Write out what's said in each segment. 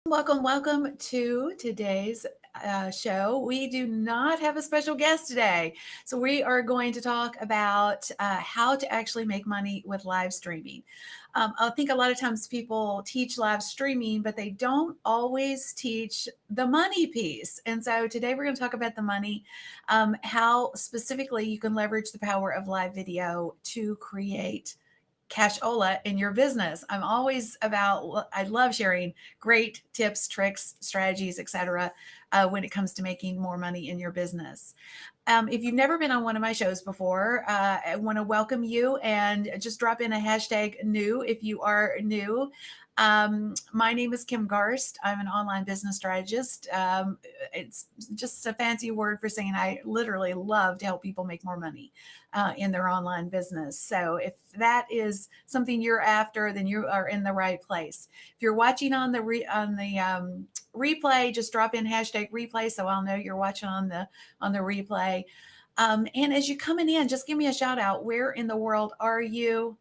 Welcome to today's show. We do not have a special guest today. So, we are going to talk about how to actually make money with live streaming. I think a lot of times people teach live streaming, but they don't always teach the money piece. And so, today we're going to talk about the money, how specifically you can leverage the power of live video to create cashola in your business. I love sharing great tips, tricks, strategies, etc. When it comes to making more money in your business. If you've never been on one of my shows before, I want to welcome you and just drop in a hashtag new if you are new. My name is Kim Garst. I'm an online business strategist. It's just a fancy word for saying I literally love to help people make more money in their online business. So if that is something you're after, then you are in the right place. If you're watching on the replay, just drop in hashtag replay so I'll know you're watching on the replay. And as you're coming in, just give me a shout out. Where in the world are you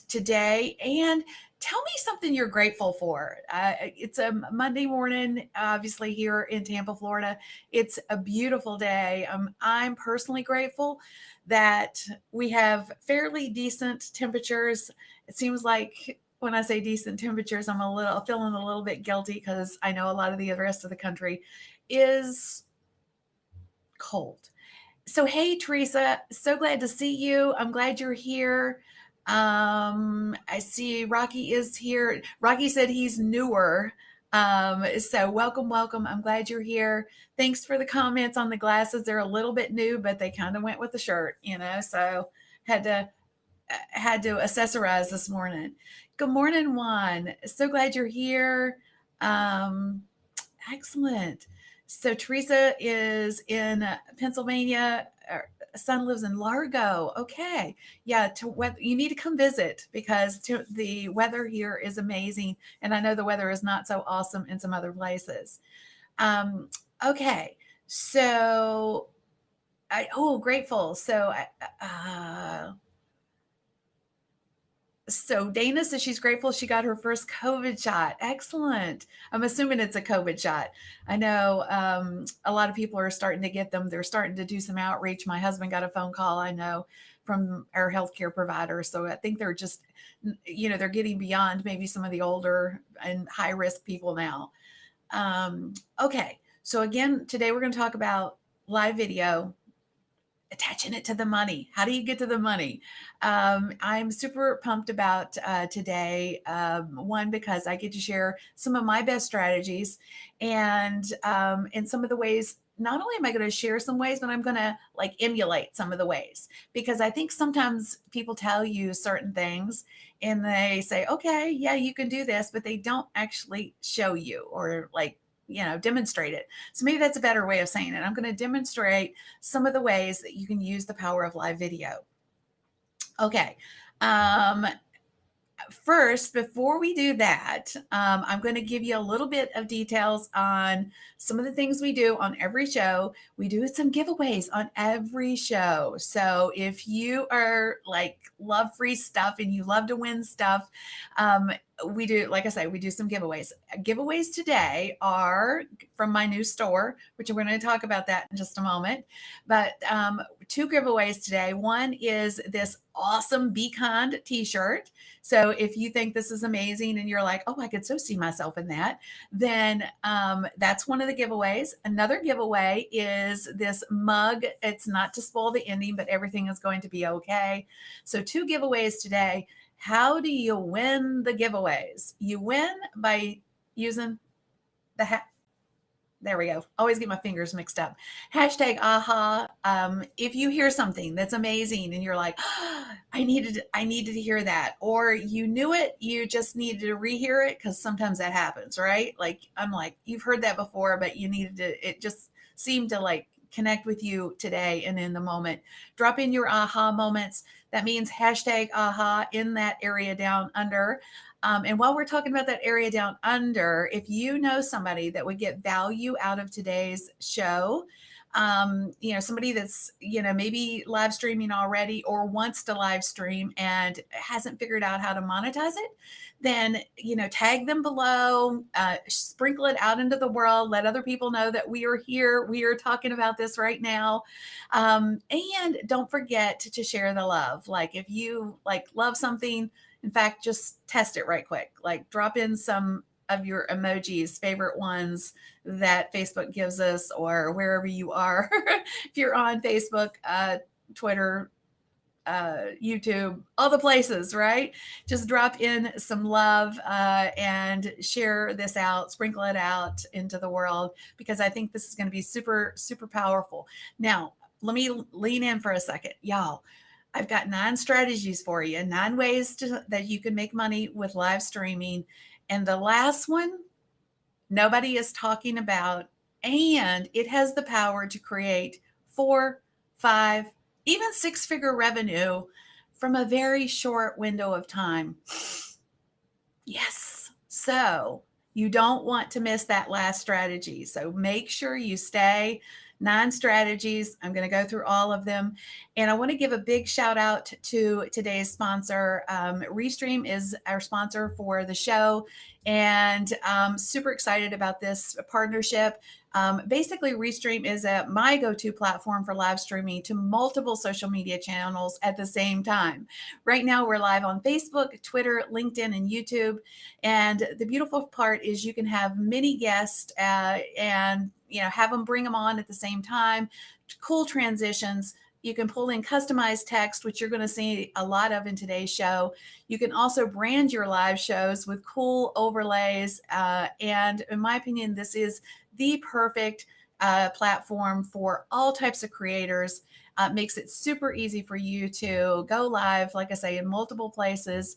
today? And tell me something you're grateful for. It's a Monday morning, obviously, here in Tampa, Florida. It's a beautiful day. I'm personally grateful that we have fairly decent temperatures. It seems like when I say decent temperatures, I'm feeling a little bit guilty because I know a lot of the rest of the country is cold. So, hey, Teresa, so glad to see you. I'm glad you're here. I see Rocky is here. Rocky said he's newer. So welcome. I'm glad you're here. Thanks for the comments on the glasses. They're a little bit new, but they kind of went with the shirt, so had to accessorize this morning. Good morning, Juan. So glad you're here. Excellent. So Teresa is in Pennsylvania. Her son lives in Largo. Okay. Yeah. You need to come visit because the weather here is amazing. And I know the weather is not so awesome in some other places. Okay. So grateful. So Dana says she's grateful she got her first COVID shot. Excellent. I'm assuming it's a COVID shot. I know a lot of people are starting to get them. They're starting to do some outreach. My husband got a phone call, I know, from our healthcare provider. So I think they're just, they're getting beyond maybe some of the older and high risk people now. Okay. So again, today we're going to talk about live video, attaching it to the money. How do you get to the money? I'm super pumped about today. One, because I get to share some of my best strategies and in some of the ways. Not only am I going to share some ways, but I'm going to emulate some of the ways, because I think sometimes people tell you certain things and they say, okay, yeah, you can do this, but they don't actually show you or demonstrate it. So maybe that's a better way of saying it. I'm going to demonstrate some of the ways that you can use the power of live video. Okay. First, before we do that, I'm going to give you a little bit of details on some of the things we do on every show. We do some giveaways on every show. So if you are love free stuff and you love to win stuff, we do, like I say, we do some giveaways. Giveaways today are from my new store, which we're going to talk about that in just a moment. But two giveaways today. One is this awesome Be Kind t-shirt. So if you think this is amazing and you're like, oh, I could so see myself in that, then that's one of the giveaways. Another giveaway is this mug. It's not to spoil the ending, but everything is going to be okay. So two giveaways today. How do you win the giveaways? You win by using the there we go. Always get my fingers mixed up. Hashtag aha. If you hear something that's amazing and you're like, oh, I needed to hear that, or you knew it, you just needed to rehear it, because sometimes that happens, right? I'm like, you've heard that before, but you needed to, it just seemed to connect with you today and in the moment. Drop in your aha moments. That means hashtag aha in that area down under. And while we're talking about that area down under, if you know somebody that would get value out of today's show, somebody that's, maybe live streaming already or wants to live stream and hasn't figured out how to monetize it, then, tag them below, sprinkle it out into the world, let other people know that we are here. We are talking about this right now. And don't forget to share the love. Like if you love something, in fact, just test it right quick. Like drop in some of your emojis, favorite ones that Facebook gives us, or wherever you are. If you're on Facebook, Twitter, YouTube, all the places, right? Just drop in some love and share this out, sprinkle it out into the world, because I think this is going to be super, super powerful. Now, let me lean in for a second. Y'all, I've got 9 strategies for you, 9 ways that you can make money with live streaming. And the last one, nobody is talking about, and it has the power to create 4, 5, even 6-figure revenue from a very short window of time. Yes. So you don't want to miss that last strategy. So make sure you stay. 9 strategies. I'm going to go through all of them. And I want to give a big shout out to today's sponsor. Restream is our sponsor for the show. And I'm super excited about this partnership. Basically, Restream is my go-to platform for live streaming to multiple social media channels at the same time. Right now, we're live on Facebook, Twitter, LinkedIn, and YouTube. And the beautiful part is you can have many guests and have them bring them on at the same time. Cool transitions. You can pull in customized text, which you're going to see a lot of in today's show. You can also brand your live shows with cool overlays. And in my opinion, this is the perfect platform for all types of creators. Makes it super easy for you to go live, like I say, in multiple places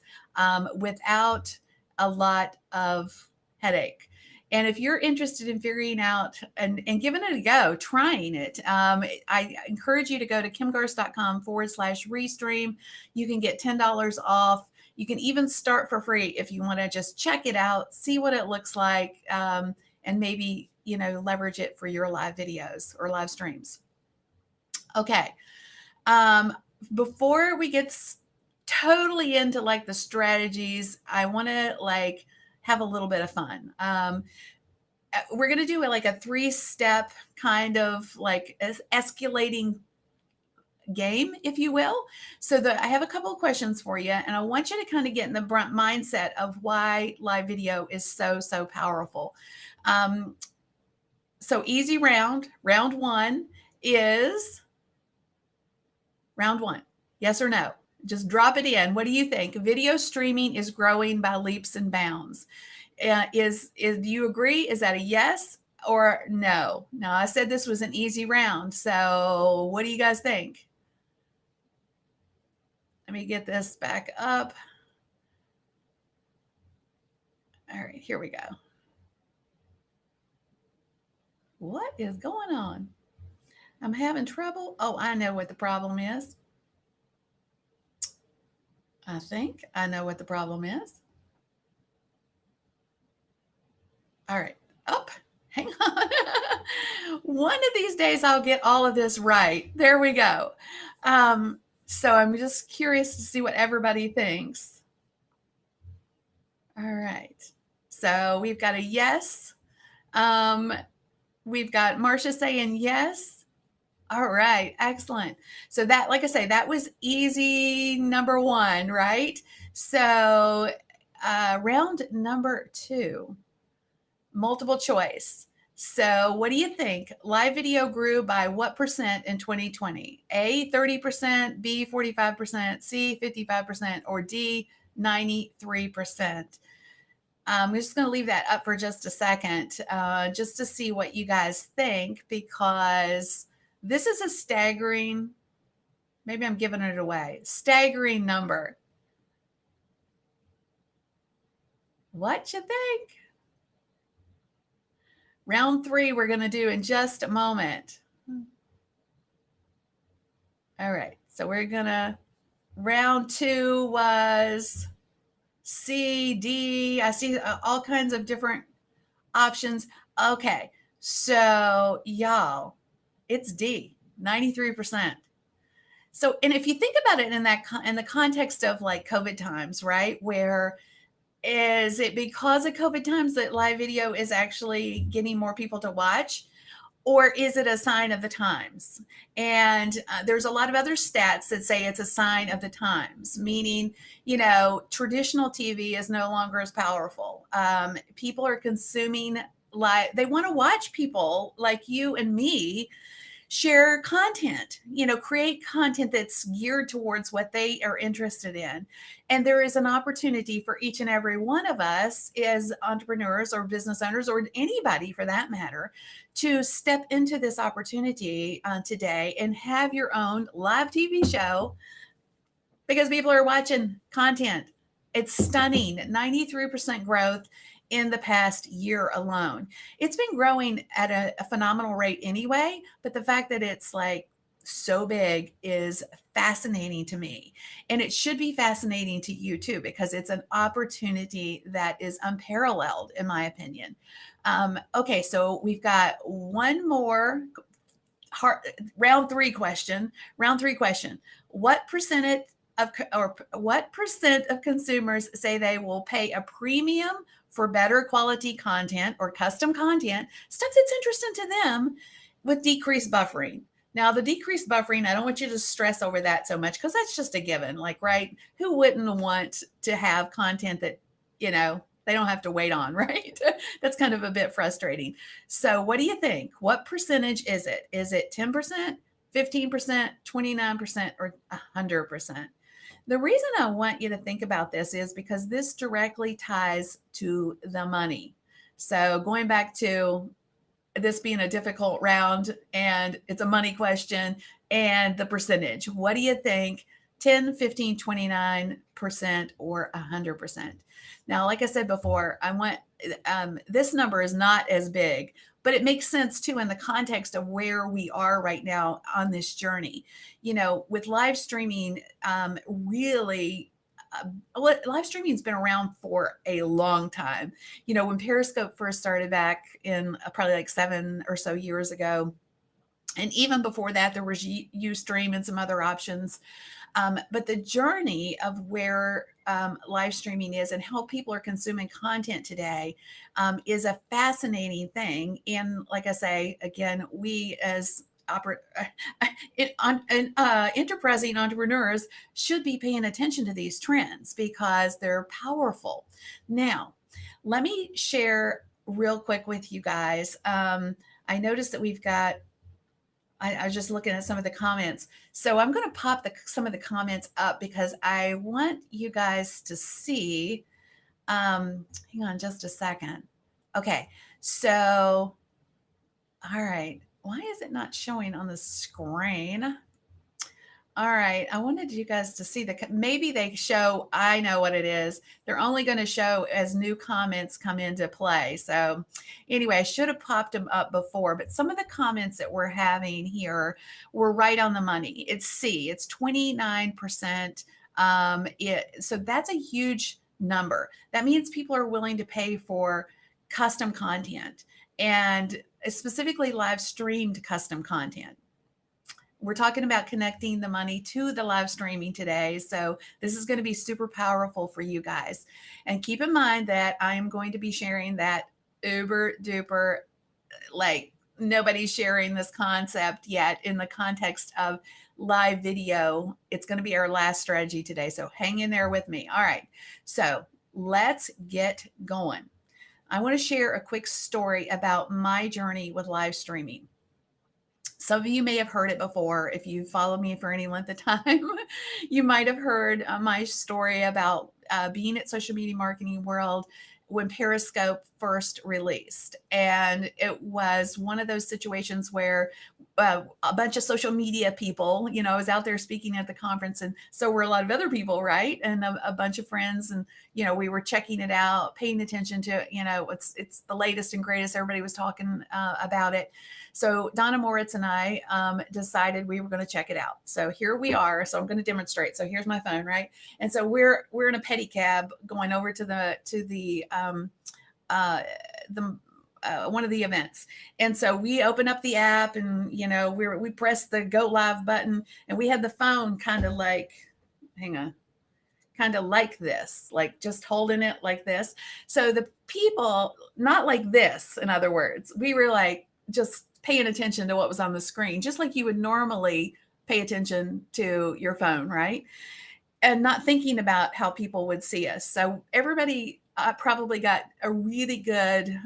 without a lot of headache. And if you're interested in figuring out and giving it a go, trying it, I encourage you to go to kimgarst.com/restream. You can get $10 off. You can even start for free if you want to just check it out, see what it looks like, and maybe, leverage it for your live videos or live streams. Okay. Before we get totally into the strategies, I want to have a little bit of fun. We're going to do a 3-step kind of escalating game, if you will. So I have a couple of questions for you, and I want you to kind of get in the mindset of why live video is so, so powerful. So easy round. Round 1 is round 1. Yes or no? Just drop it in. What do you think? Video streaming is growing by leaps and bounds. Do you agree? Is that a yes or no? Now, I said this was an easy round. So what do you guys think? Let me get this back up. All right, here we go. What is going on? I'm having trouble. Oh, I know what the problem is. I think I know what the problem is. All right. Oh, hang on. One of these days I'll get all of this right. There we go. So I'm just curious to see what everybody thinks. All right. So we've got a yes. We've got Marcia saying yes. All right, excellent. So that, like I say, that was easy number 1, right? So round number 2, multiple choice. So what do you think? Live video grew by what percent in 2020? A, 30%, B, 45%, C, 55%, or D, 93%? I'm just going to leave that up for just a second, just to see what you guys think, because this is a staggering, maybe I'm giving it away, staggering number. What you think? Round 3, we're going to do in just a moment. All right. So we're going to, round 2 was C, D. I see all kinds of different options. Okay. So y'all, It's D, 93%. So, and if you think about it in in the context of like COVID times, right? Where is it because of COVID times that live video is actually getting more people to watch? Or is it a sign of the times? And there's a lot of other stats that say it's a sign of the times, meaning, you know, traditional TV is no longer as powerful. People are consuming live, they want to watch people like you and me share content, you know, create content that's geared towards what they are interested in. And there is an opportunity for each and every one of us as entrepreneurs or business owners, or anybody for that matter, to step into this opportunity today and have your own live TV show because people are watching content. It's stunning, 93% growth in the past year alone. It's been growing at a phenomenal rate anyway, but the fact that it's like so big is fascinating to me. And it should be fascinating to you too, because it's an opportunity that is unparalleled, in my opinion. Okay, so we've got one more round three question. Round three question. What percent of consumers say they will pay a premium for better quality content or custom content, stuff that's interesting to them, with decreased buffering? Now, the decreased buffering, I don't want you to stress over that so much because that's just a given. Like, right? Who wouldn't want to have content that, you know, they don't have to wait on, right? That's kind of a bit frustrating. So what do you think? What percentage is it? Is it 10%, 15%, 29%, or 100%? The reason I want you to think about this is because this directly ties to the money. So going back to this being a difficult round and it's a money question and the percentage, what do you think? 10, 15, 29%, or 100%? Now, like I said before, I want this number is not as big, but it makes sense too in the context of where we are right now on this journey. You know, with live streaming, really, live streaming has been around for a long time. You know, when Periscope first started back in probably like 7 or so years ago, and even before that, there was Ustream and some other options. But the journey of where live streaming is and how people are consuming content today is a fascinating thing. And like I say, again, we as enterprising entrepreneurs should be paying attention to these trends because they're powerful. Now, let me share real quick with you guys. I noticed that we've got, I was just looking at some of the comments. So I'm going to pop some of the comments up because I want you guys to see. Hang on just a second. Okay. So, all right. Why is it not showing on the screen? All right. I wanted you guys to see maybe they show, I know what it is. They're only going to show as new comments come into play. So anyway, I should have popped them up before, but some of the comments that we're having here were right on the money. It's C, it's 29%. So that's a huge number. That means people are willing to pay for custom content, and specifically live streamed custom content. We're talking about connecting the money to the live streaming today. So this is going to be super powerful for you guys. And keep in mind that I am going to be sharing that uber duper, like nobody's sharing this concept yet in the context of live video. It's going to be our last strategy today. So hang in there with me. All right. So let's get going. I want to share a quick story about my journey with live streaming. Some of you may have heard it before. If you follow me for any length of time, you might have heard my story about being at Social Media Marketing World when Periscope first released. And it was one of those situations where a bunch of social media people, you know, I was out there speaking at the conference, and so were a lot of other people, right? And a bunch of friends, and, you know, we were checking it out, paying attention to, you know, it's the latest and greatest. Everybody was talking about it. So Donna Moritz and I decided we were going to check it out. So here we are. So I'm going to demonstrate. So here's my phone, right? And so we're in a pedicab going over to the one of the events. And so we open up the app and, we press the go live button, and we had the phone kind of like, hang on, kind of like this, like just holding it like this. So the people, not like this, in other words, we were like just paying attention to what was on the screen, just like you would normally pay attention to your phone, right? And not thinking about how people would see us. So everybody probably got a really good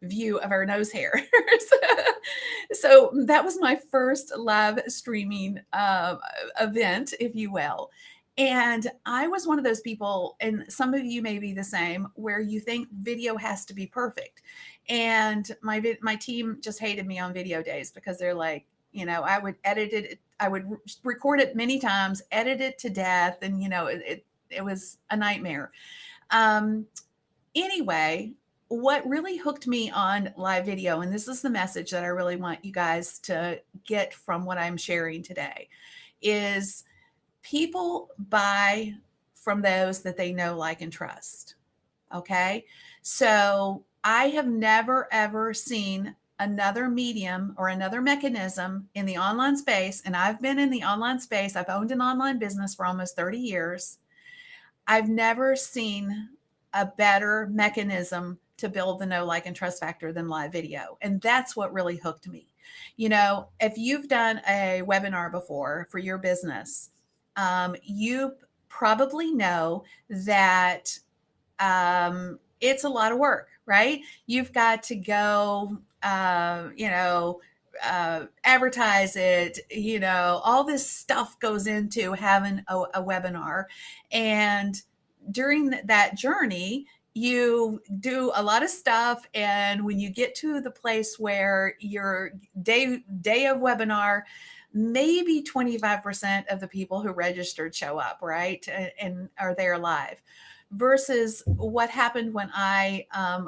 view of our nose hairs. So that was my first live streaming event, if you will. And I was one of those people, and some of you may be the same, where you think video has to be perfect. And my team just hated me on video days because they're like, I would edit it. I would record it many times, edit it to death. And, it was a nightmare. Anyway, what really hooked me on live video, and this is the message that I really want you guys to get from what I'm sharing today, is people buy from those that they know, like, and trust. Okay. So I have never, ever seen another medium or another mechanism in the online space. And I've been in the online space. I've owned an online business for almost 30 years. I've never seen a better mechanism to build the know, like, and trust factor than live video. And that's what really hooked me. If you've done a webinar before for your business, you probably know that it's a lot of work, right? You've got to go, advertise it, all this stuff goes into having a webinar. And during that journey, you do a lot of stuff. And when you get to the place where your day of webinar, maybe 25% of the people who registered show up, right? And are there live. Versus what happened when I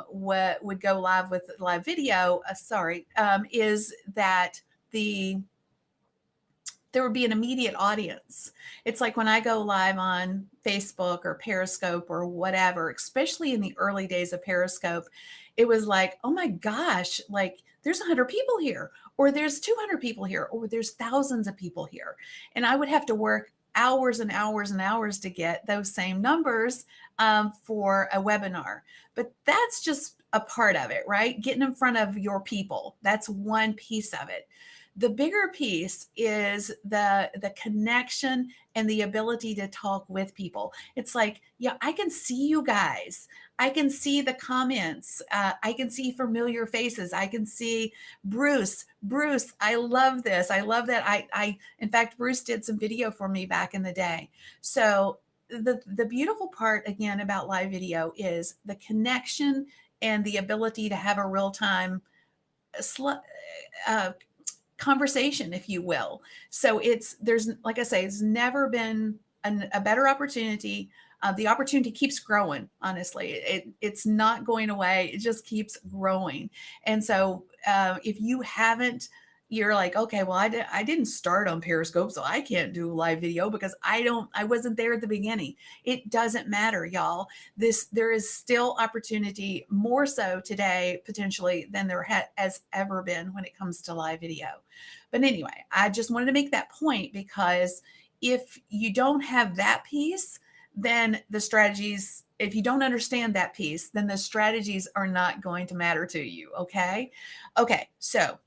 would go live with live video, is that there would be an immediate audience. It's like when I go live on Facebook or Periscope or whatever, especially in the early days of Periscope, it was like, oh my gosh, like there's 100 people here, or there's 200 people here, or there's thousands of people here. And I would have to work hours and hours and hours to get those same numbers for a webinar. But that's just a part of it, right? Getting in front of your people. That's one piece of it. The bigger piece is the connection and the ability to talk with people. It's like, yeah, I can see you guys. I can see the comments. I can see familiar faces. I can see Bruce. Bruce, I love this. I love that. In fact, Bruce did some video for me back in the day. So the beautiful part, again, about live video is the connection and the ability to have a real-time conversation, if you will. So there's, like I say, it's never been a better opportunity. The opportunity keeps growing. Honestly, it's not going away. It just keeps growing. And so if you haven't, you're like, okay, well, I didn't start on Periscope, so I can't do live video because I wasn't there at the beginning. It doesn't matter, y'all. There is still opportunity, more so today, potentially, than there has ever been when it comes to live video. But anyway, I just wanted to make that point, because if you don't have that piece, then the strategies, if you don't understand that piece, then the strategies are not going to matter to you. Okay. So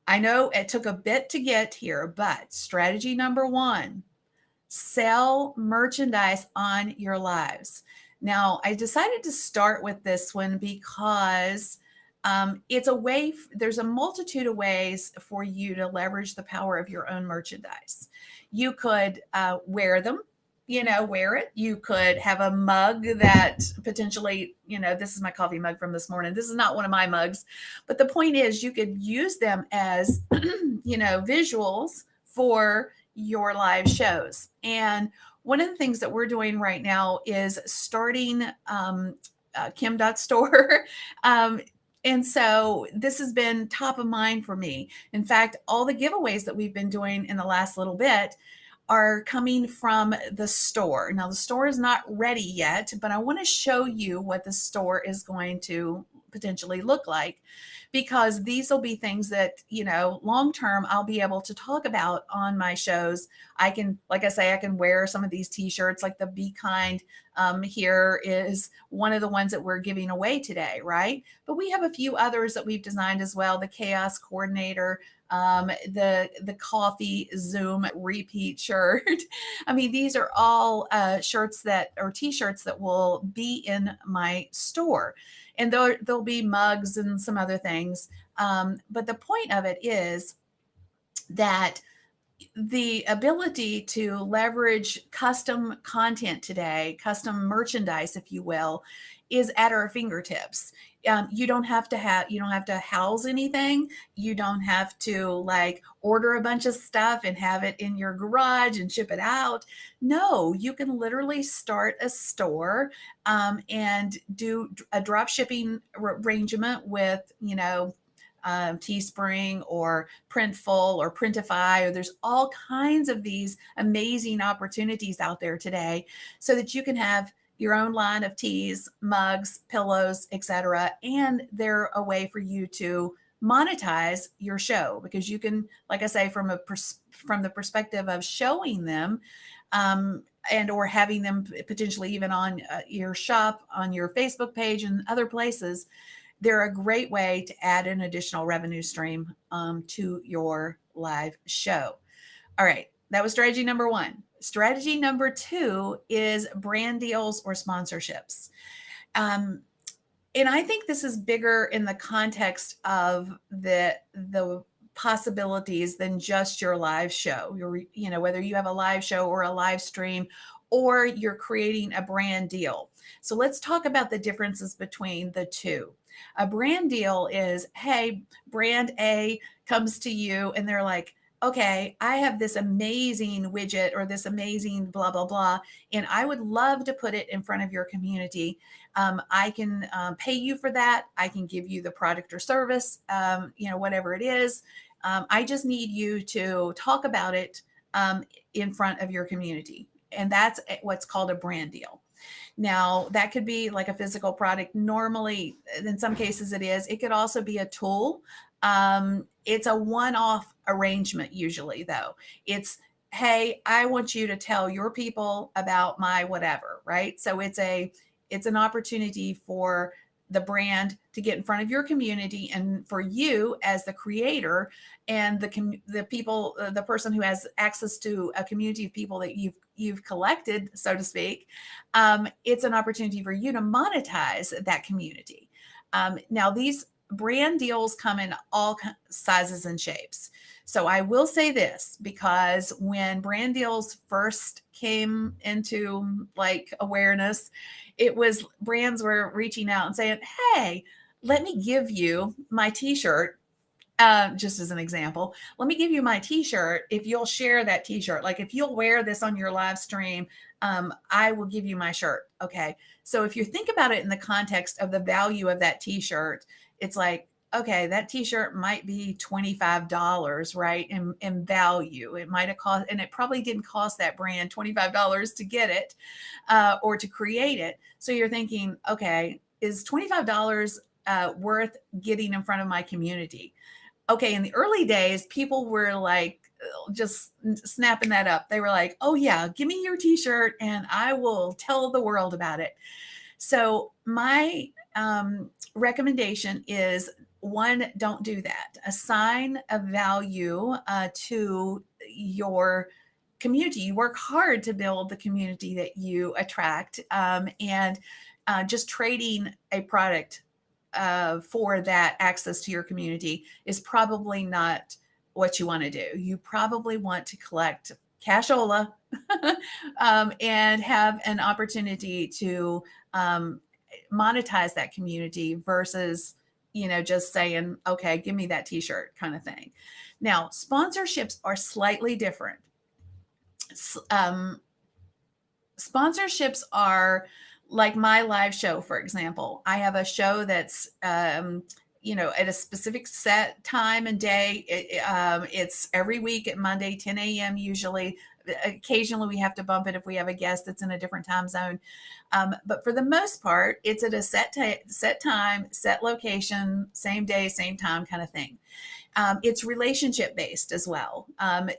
I know it took a bit to get here, but strategy number one, sell merchandise on your lives. Now, I decided to start with this one because it's a way, there's a multitude of ways for you to leverage the power of your own merchandise. You could wear them, wear it. You could have a mug that potentially, this is my coffee mug from this morning. This is not one of my mugs, but the point is you could use them as, visuals for your live shows. And one of the things that we're doing right now is starting Kim.store. And so this has been top of mind for me. In fact, all the giveaways that we've been doing in the last little bit are coming from the store. Now, the store is not ready yet, but I want to show you what the store is going to potentially look like, because these will be things that, you know, long term I'll be able to talk about on my shows. I can, like I say, I can wear some of these t-shirts, like the Be Kind. Here is one of the ones that we're giving away today, right? But we have a few others that we've designed as well. The Chaos Coordinator, the coffee Zoom repeat shirt. I mean, these are all shirts that, or t-shirts that will be in my store, and there'll be mugs and some other things. But the point of it is that the ability to leverage custom content today, custom merchandise, if you will, is at our fingertips. You don't have to house anything. You don't have to like order a bunch of stuff and have it in your garage and ship it out. No, you can literally start a store and do a drop shipping arrangement with, you know, Teespring or Printful or Printify, or there's all kinds of these amazing opportunities out there today, so that you can have your own line of teas, mugs, pillows, etc. And they're a way for you to monetize your show, because you can, like I say, from the perspective of showing them, and or having them potentially even on your shop, on your Facebook page and other places, they're a great way to add an additional revenue stream to your live show. All right, that was strategy number one. Strategy number two is brand deals or sponsorships. And I think this is bigger in the context of the possibilities than just your live show. You know, whether you have a live show or a live stream, or you're creating a brand deal. So let's talk about the differences between the two. A brand deal is, hey, brand A comes to you and they're like, okay, I have this amazing widget or this amazing blah, blah, blah, and I would love to put it in front of your community. I can pay you for that. I can give you the product or service, you know, whatever it is. I just need you to talk about it in front of your community. And that's what's called a brand deal. Now, that could be like a physical product. Normally, in some cases it is. It could also be a tool. It's a one-off arrangement usually, though. It's, hey, I want you to tell your people about my whatever, right? So it's an opportunity for the brand to get in front of your community, and for you as the creator and the people, the person who has access to a community of people that you've collected, so to speak, it's an opportunity for you to monetize that community. Now, these brand deals come in all sizes and shapes. So I will say this, because when brand deals first came into like awareness, it was brands were reaching out and saying, hey, let me give you my t-shirt. Just as an example, let me give you my t-shirt if you'll share that t-shirt. Like if you'll wear this on your live stream, I will give you my shirt. Okay. So if you think about it in the context of the value of that t-shirt, it's like, okay, that t-shirt might be $25, right? In value. It might have cost, and it probably didn't cost that brand $25 to get it or to create it. So you're thinking, okay, is $25 worth getting in front of my community? Okay, in the early days, people were like just snapping that up. They were like, oh yeah, give me your t-shirt and I will tell the world about it. So my recommendation is, one, don't do that. Assign a value to your community. You work hard to build the community that you attract, and just trading a product for that access to your community is probably not what you want to do. You probably want to collect cashola and have an opportunity to monetize that community versus, you know, just saying, okay, give me that t-shirt kind of thing. Now, sponsorships are slightly different. Sponsorships are like my live show, for example. I have a show that's, you know, at a specific set time and day. It's every week at Monday, 10 a.m. usually. occasionally we have to bump it if we have a guest that's in a different time zone. But for the most part, it's at a set time, set location, same day, same time kind of thing. It's relationship based as well.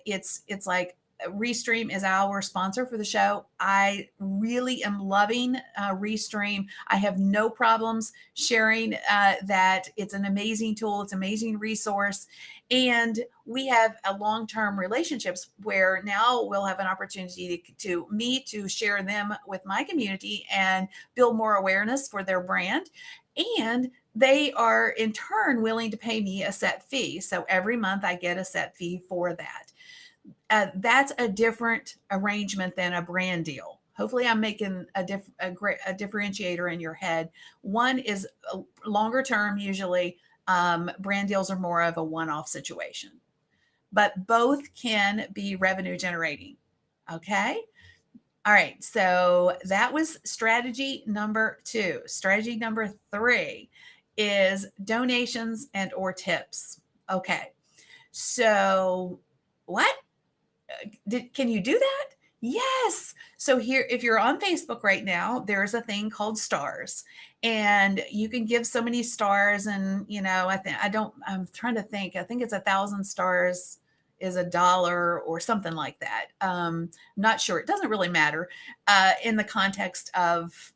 It's like Restream is our sponsor for the show. I really am loving Restream. I have no problems sharing that. It's an amazing tool. It's an amazing resource. And we have a long-term relationships where now we'll have an opportunity to me to share them with my community and build more awareness for their brand. And they are in turn willing to pay me a set fee. So every month I get a set fee for that. That's a different arrangement than a brand deal. Hopefully I'm making a differentiator in your head. One is a longer term, usually. Brand deals are more of a one-off situation, but both can be revenue generating. Okay. All right. So that was strategy number 2. Strategy number 3 is donations and or tips. Okay. So what? Can you do that? Yes. So here, if you're on Facebook right now, there's a thing called stars, and you can give so many stars. And I'm trying to think. I think it's 1,000 stars is $1 or something like that. Not sure. It doesn't really matter in the context of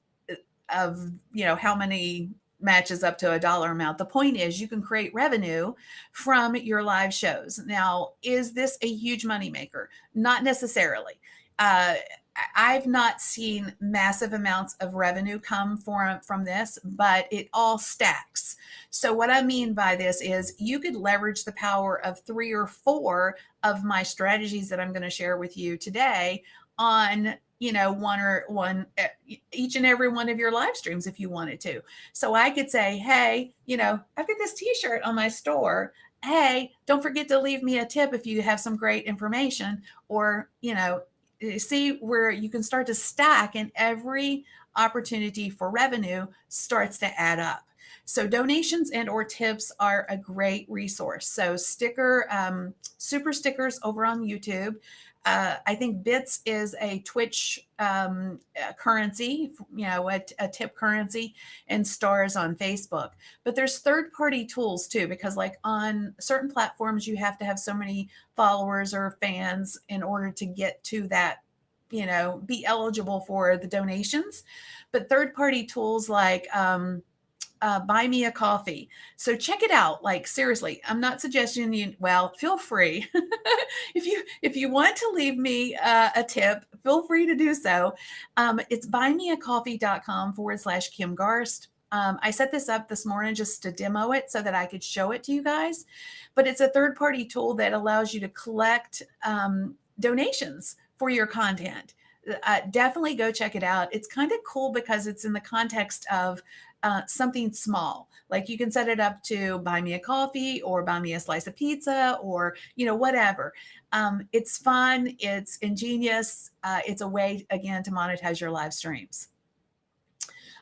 how many matches up to $1 amount. The point is you can create revenue from your live shows. Now, is this a huge moneymaker? Not necessarily. I've not seen massive amounts of revenue come from this, but it all stacks. So what I mean by this is you could leverage the power of 3 or 4 of my strategies that I'm going to share with you today on one each and every one of your live streams if you wanted to. So I could say, hey, I've got this t-shirt on my store. Hey, don't forget to leave me a tip if you have some great information. Or, see where you can start to stack, and every opportunity for revenue starts to add up. So donations and or tips are a great resource. So super stickers over on YouTube. I think bits is a Twitch currency, a tip currency, and stars on Facebook. But there's third-party tools too, because like on certain platforms, you have to have so many followers or fans in order to get to that, be eligible for the donations. But third-party tools like Buy Me a Coffee. So check it out. Like seriously, I'm not suggesting feel free. if you want to leave me a tip, feel free to do so. It's buymeacoffee.com/Kim Garst. I set this up this morning just to demo it so that I could show it to you guys. But it's a third-party tool that allows you to collect donations for your content. Definitely go check it out. It's kind of cool because it's in the context of something small. Like you can set it up to buy me a coffee or buy me a slice of pizza or, whatever. It's fun. It's ingenious. It's a way, again, to monetize your live streams.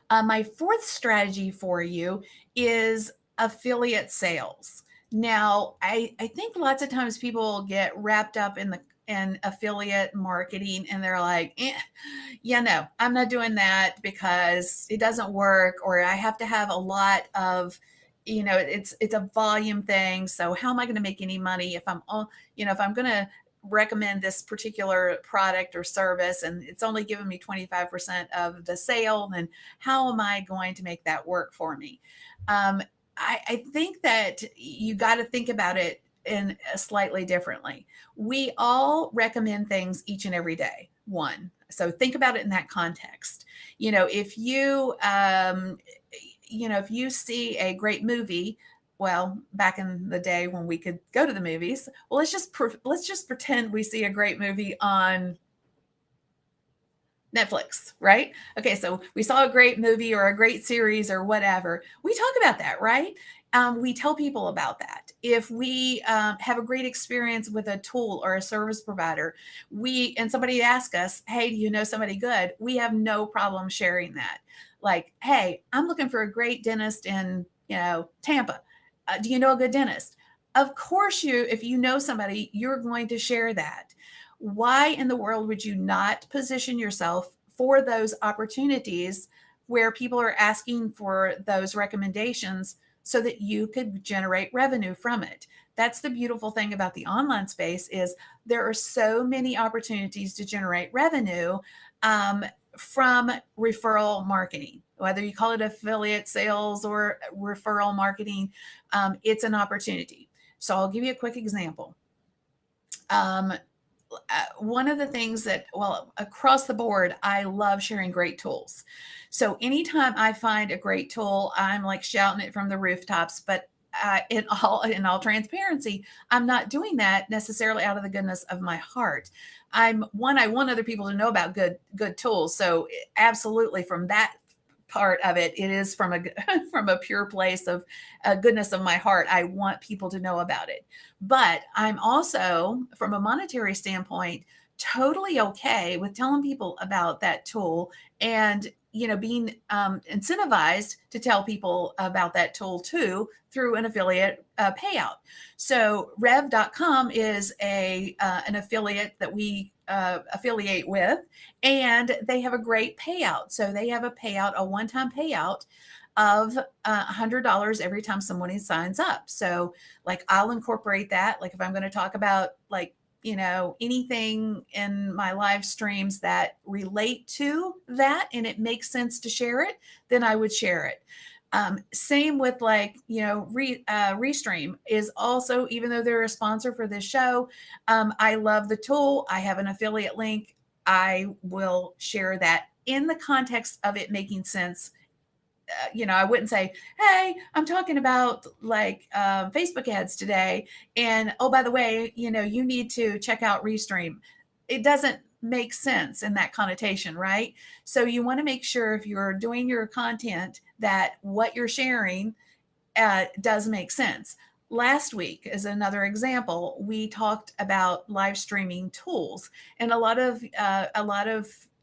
My 4th strategy for you is affiliate sales. Now, I think lots of times people get wrapped up in affiliate marketing and they're like, no, I'm not doing that because it doesn't work, or I have to have a lot of, it's a volume thing. So how am I going to make any money if I'm going to recommend this particular product or service and it's only giving me 25% of the sale, then how am I going to make that work for me? I think that you got to think about it in slightly differently. We all recommend things each and every day. One. So think about it in that context. If you see a great movie, well, back in the day when we could go to the movies, well, let's just pretend we see a great movie on Netflix, right? Okay, so we saw a great movie or a great series or whatever. We talk about that, right? We tell people about that. If we have a great experience with a tool or a service provider, and somebody asks us, hey, do you know somebody good? We have no problem sharing that. Like, hey, I'm looking for a great dentist in, Tampa. Do you know a good dentist? Of course, if you know somebody, you're going to share that. why in the world would you not position yourself for those opportunities where people are asking for those recommendations so that you could generate revenue from it? That's the beautiful thing about the online space is there are so many opportunities to generate revenue from referral marketing, whether you call it affiliate sales or referral marketing, it's an opportunity. So I'll give you a quick example. One of the things that, well, across the board, I love sharing great tools. So anytime I find a great tool, I'm like shouting it from the rooftops. But in all transparency, I'm not doing that necessarily out of the goodness of my heart. I want other people to know about good tools. So absolutely, from that part of it, it is from a from a pure place of goodness of my heart. I want people to know about it, but I'm also, from a monetary standpoint, totally okay with telling people about that tool and being incentivized to tell people about that tool too through an affiliate payout. So Rev.com is an affiliate that we affiliate with, and they have a great payout. So they have a one-time payout of $100 every time someone signs up. So like I'll incorporate that. Like if I'm going to talk about like, anything in my live streams that relate to that and it makes sense to share it, then I would share it. Same with like, Restream is also, even though they're a sponsor for this show, I love the tool. I have an affiliate link. I will share that in the context of it making sense. I wouldn't say, hey, I'm talking about like Facebook ads today. And oh, by the way, you need to check out Restream. It doesn't make sense in that connotation, right? So you want to make sure if you're doing your content that what you're sharing does make sense. Last week is another example. We talked about live streaming tools, and a lot of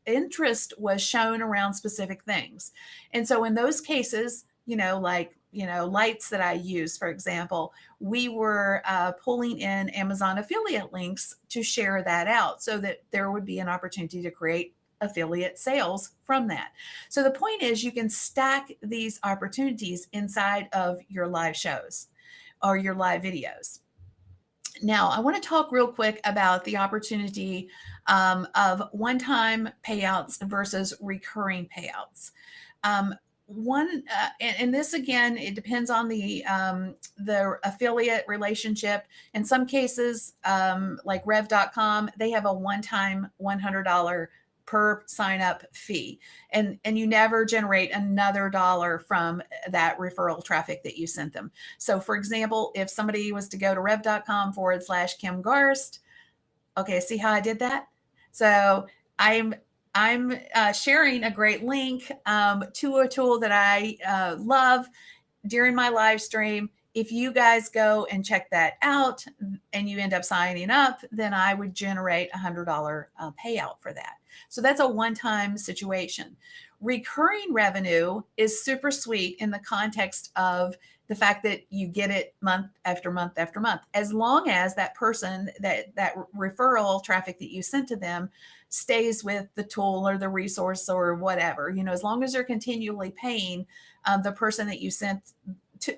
interest was shown around specific things. And so in those cases, lights that I use, for example, we were pulling in Amazon affiliate links to share that out so that there would be an opportunity to create affiliate sales from that. So the point is you can stack these opportunities inside of your live shows or your live videos. Now, I want to talk real quick about the opportunity of one-time payouts versus recurring payouts. And this again, it depends on the affiliate relationship. In some cases, like Rev.com, they have a one-time $100 per sign up fee. And you never generate another dollar from that referral traffic that you sent them. So for example, if somebody was to go to rev.com/Kim Garst, okay, see how I did that? So I'm sharing a great link to a tool that I love during my live stream. If you guys go and check that out and you end up signing up, then I would generate $100 payout for that. So that's a one-time situation. Recurring revenue is super sweet in the context of the fact that you get it month after month after month, as long as that person, that referral traffic that you sent to them stays with the tool or the resource or whatever, as long as they're continually paying the person that you sent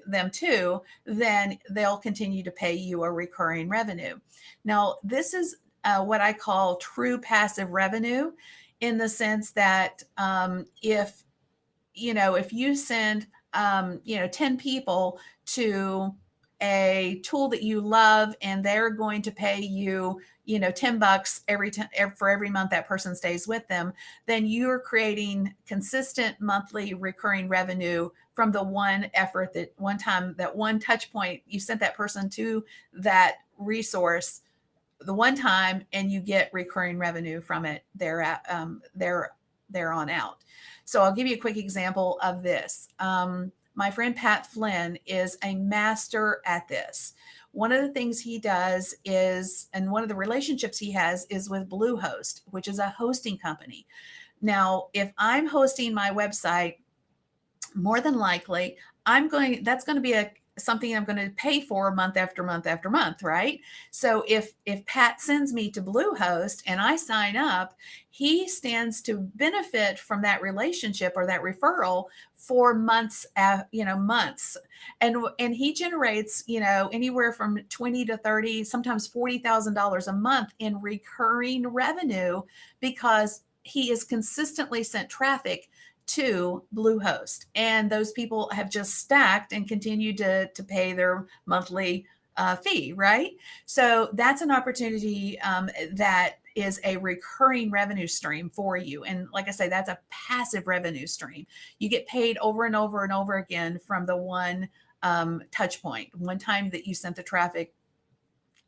them to, then they'll continue to pay you a recurring revenue. Now, this is what I call true passive revenue, in the sense that if you send 10 people to a tool that you love and they're going to pay you $10 for every month that person stays with them, then you're creating consistent monthly recurring revenue from the one effort, that one time, that one touch point you sent that person to that resource the one time, and you get recurring revenue from it there on out. So I'll give you a quick example of this. My friend Pat Flynn is a master at this. One of the things he does is, and one of the relationships he has is with Bluehost, which is a hosting company. Now, if I'm hosting my website, more than likely, that's going to be something I'm going to pay for month after month after month, right? So if Pat sends me to Bluehost and I sign up, he stands to benefit from that relationship or that referral for months, months. And he generates, anywhere from 20 to 30, sometimes $40,000 a month in recurring revenue because he is consistently sent traffic to Bluehost. And those people have just stacked and continue to pay their monthly fee, right? So that's an opportunity that is a recurring revenue stream for you. And like I say, that's a passive revenue stream. You get paid over and over and over again from the one touch point, one time that you sent the traffic.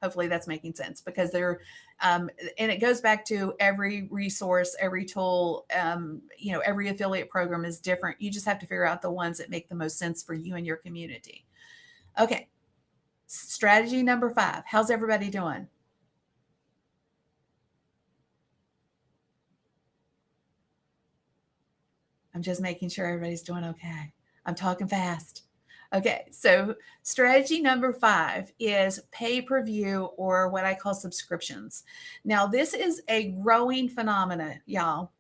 Hopefully that's making sense, because they're, and it goes back to every resource, every tool, every affiliate program is different. You just have to figure out the ones that make the most sense for you and your community. Okay. Strategy number 5. How's everybody doing? I'm just making sure everybody's doing okay. I'm talking fast. Okay, so strategy number 5 is pay-per-view, or what I call subscriptions. Now, this is a growing phenomena, y'all.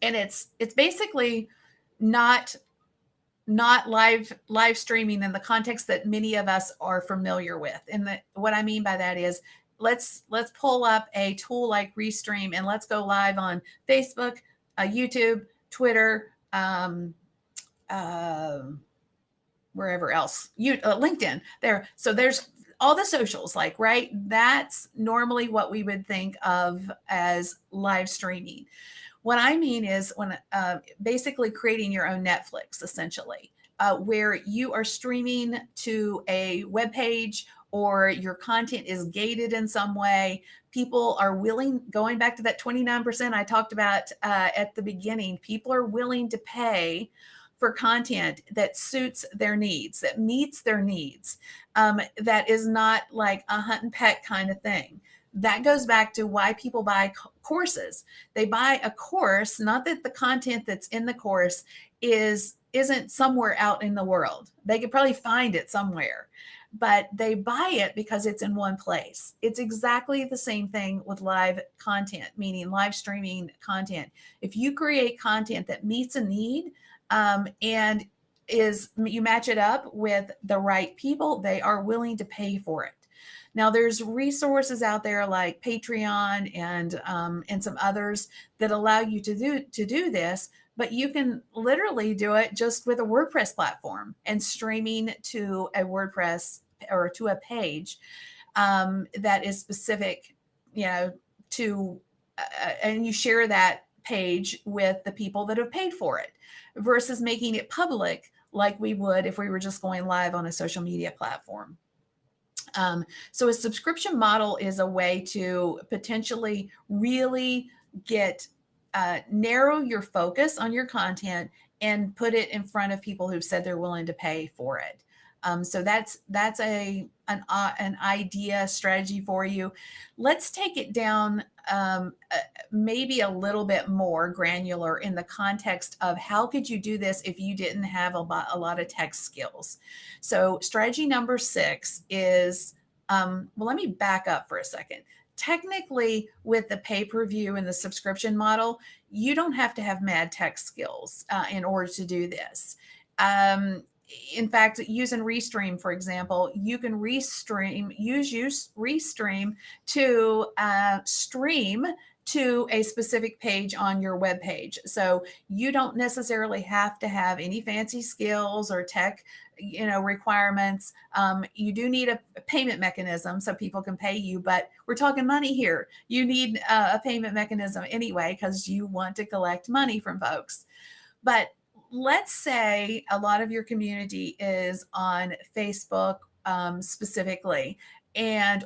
And it's basically not live streaming in the context that many of us are familiar with. And what I mean by that is, let's pull up a tool like Restream and let's go live on Facebook, YouTube, Twitter, wherever else, LinkedIn there. So there's all the socials, like, right? That's normally what we would think of as live streaming. What I mean is when basically creating your own Netflix, essentially, where you are streaming to a web page, or your content is gated in some way. People are willing, going back to that 29% I talked about at the beginning, people are willing to pay for content that suits their needs, that meets their needs, that is not like a hunt and peck kind of thing. That goes back to why people buy courses. They buy a course, not that the content that's in the course isn't somewhere out in the world. They could probably find it somewhere, but they buy it because it's in one place. It's exactly the same thing with live content, meaning live streaming content. If you create content that meets a need, and you match it up with the right people, they are willing to pay for it. Now, there's resources out there like Patreon and some others that allow you to do this, but you can literally do it just with a WordPress platform and streaming to a WordPress or to a page that is specific, to, and you share that page with the people that have paid for it, versus making it public like we would if we were just going live on a social media platform. So a subscription model is a way to potentially really narrow your focus on your content and put it in front of people who've said they're willing to pay for it. So that's an idea, strategy for you. Let's take it down maybe a little bit more granular in the context of how could you do this if you didn't have a lot of tech skills. So strategy number 6 is, well, let me back up for a second. Technically, with the pay-per-view and the subscription model, you don't have to have mad tech skills in order to do this. In fact, using Restream, for example, you can use Restream to stream to a specific page on your web page. So you don't necessarily have to have any fancy skills or tech, requirements. You do need a payment mechanism so people can pay you, but we're talking money here. You need a payment mechanism anyway, because you want to collect money from folks. But let's say a lot of your community is on Facebook specifically,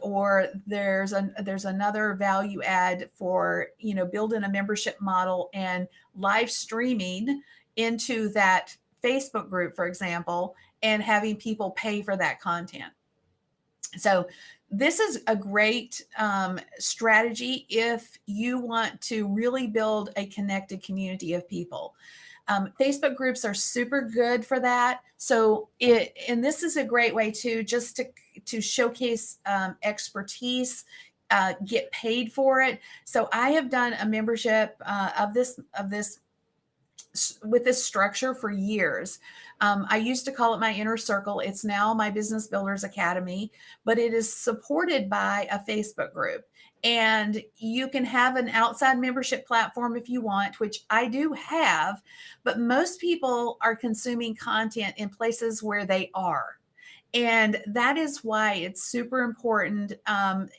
or there's another value add for building a membership model and live streaming into that Facebook group, for example, and having people pay for that content. So this is a great strategy if you want to really build a connected community of people. Facebook groups are super good for that. So and this is a great way too, just to showcase expertise, get paid for it. So I have done a membership of this with this structure for years. I used to call it my inner circle. It's now my Business Builders Academy, but it is supported by a Facebook group. And you can have an outside membership platform if you want, which I do have, but most people are consuming content in places where they are. And that is why it's super important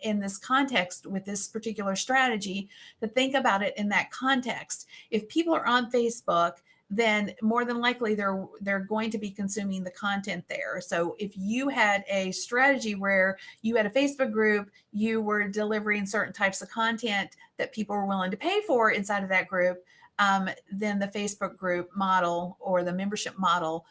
in this context with this particular strategy to think about it in that context. If people are on Facebook, then more than likely they're going to be consuming the content there. So if you had a strategy where you had a Facebook group, you were delivering certain types of content that people were willing to pay for inside of that group, then the Facebook group model or the membership model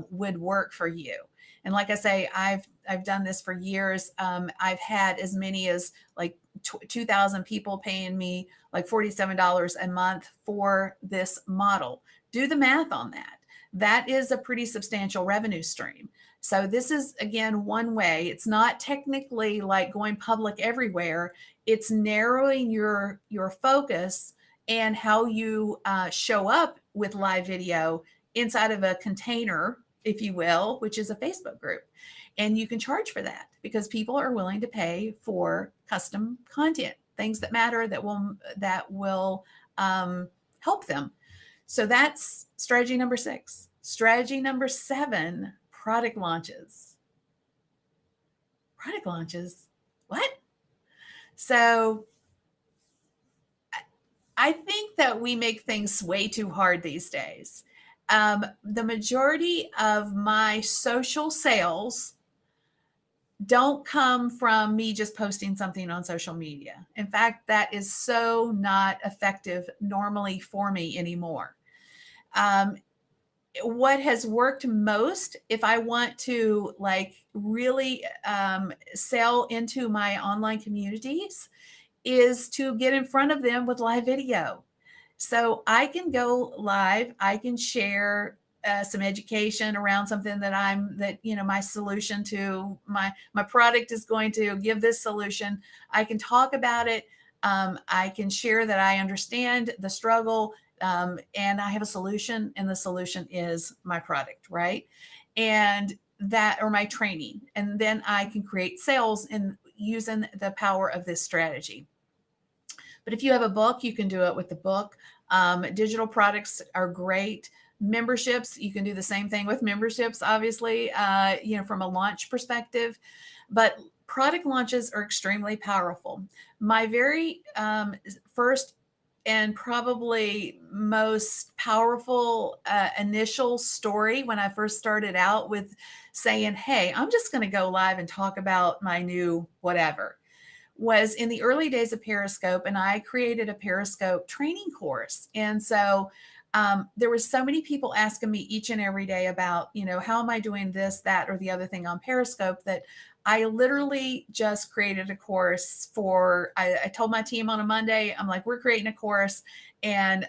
would work for you. And like I say, I've done this for years. I've had as many as like 2,000 people paying me like $47 a month for this model. Do the math on that. That is a pretty substantial revenue stream. So this is, again, one way. It's not technically like going public everywhere. It's narrowing your focus and how you show up with live video inside of a container, if you will, which is a Facebook group. And you can charge for that because people are willing to pay for custom content, things that matter, that will help them. So that's strategy number 6. Strategy number 7, product launches. Product launches? What? So I think that we make things way too hard these days. The majority of my social sales don't come from me just posting something on social media. In fact, that is so not effective normally for me anymore. What has worked most, if I want to like really sell into my online communities, is to get in front of them with live video. So I can go live, I can share some education around something that my solution to my product is going to give this solution. I can talk about it. I can share that I understand the struggle, and I have a solution, and the solution is my product, right? And that, or my training. And then I can create sales in using the power of this strategy. But if you have a book, you can do it with the book. Digital products are great. Memberships, you can do the same thing with memberships, obviously, from a launch perspective. But product launches are extremely powerful. My very first and probably most powerful initial story when I first started out with saying, hey, I'm just going to go live and talk about my new whatever, was in the early days of Periscope, and I created a Periscope training course. And so there were so many people asking me each and every day about, how am I doing this, that, or the other thing on Periscope, that I literally just created a course for, I told my team on a Monday, I'm like, we're creating a course. And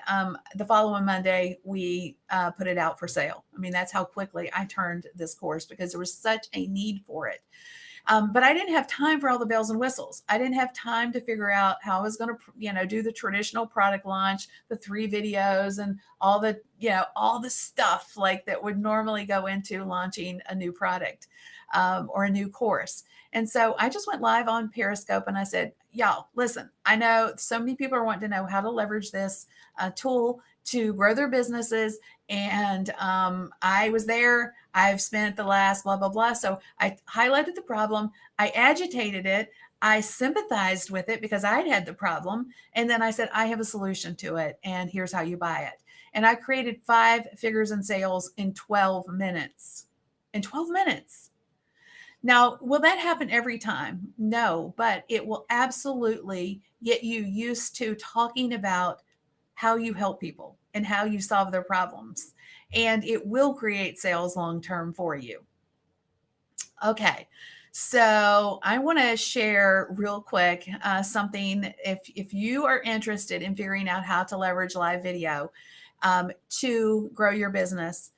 the following Monday, we put it out for sale. I mean, that's how quickly I turned this course because there was such a need for it. But I didn't have time for all the bells and whistles. I didn't have time to figure out how I was going to, do the traditional product launch, the 3 videos and all the, all the stuff like that would normally go into launching a new product or a new course. And so I just went live on Periscope and I said, y'all, listen, I know so many people are wanting to know how to leverage this tool to grow their businesses. And I was there. I've spent the last blah, blah, blah. So I highlighted the problem. I agitated it. I sympathized with it because I'd had the problem. And then I said, I have a solution to it. And here's how you buy it. And I created 5 figures in sales in 12 minutes. In 12 minutes. Now, will that happen every time? No, but it will absolutely get you used to talking about how you help people and how you solve their problems. And it will create sales long-term for you. Okay, so I want to share real quick something. If you are interested in figuring out how to leverage live video, to grow your business,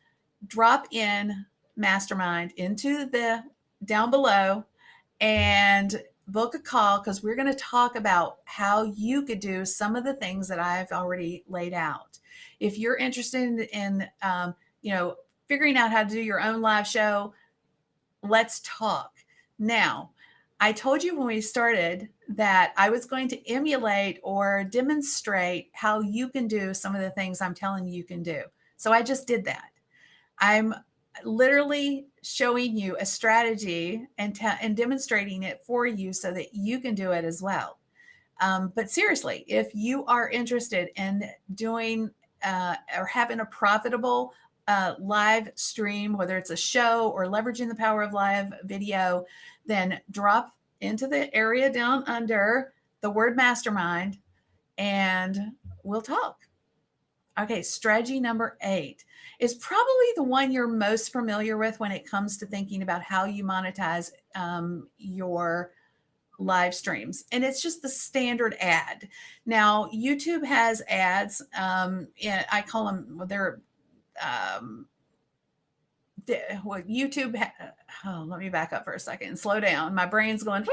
drop in mastermind into the down below and book a call, because we're going to talk about how you could do some of the things that I've already laid out. If you're interested in figuring out how to do your own live show, let's talk. Now, I told you when we started that I was going to emulate or demonstrate how you can do some of the things I'm telling you can do. So I just did that. I'm literally showing you a strategy and demonstrating it for you so that you can do it as well. But seriously, if you are interested in doing or having a profitable live stream, whether it's a show or leveraging the power of live video, then drop into the area down under the word mastermind and we'll talk. Okay, strategy number 8 is probably the one you're most familiar with when it comes to thinking about how you monetize your live streams. And it's just the standard ad. Now, YouTube has ads. And I call them, they're YouTube. Let me back up for a second and slow down. My brain's going.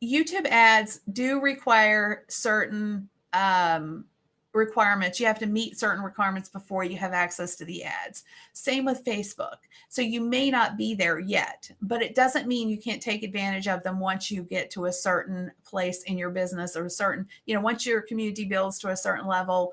YouTube ads do require certain requirements. You have to meet certain requirements before you have access to the ads. Same with Facebook. So you may not be there yet, but it doesn't mean you can't take advantage of them once you get to a certain place in your business, or a certain, once your community builds to a certain level,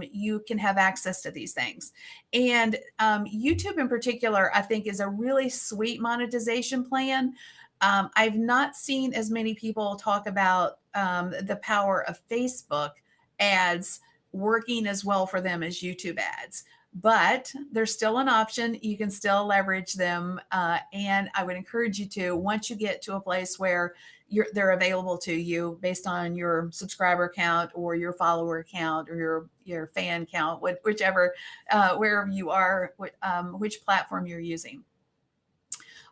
you can have access to these things. And YouTube in particular, I think, is a really sweet monetization plan. I've not seen as many people talk about the power of Facebook ads working as well for them as YouTube ads, but there's still an option. You can still leverage them. And I would encourage you to, once you get to a place where they're available to you based on your subscriber count or your follower count or your fan count, whichever, wherever you are, which platform you're using.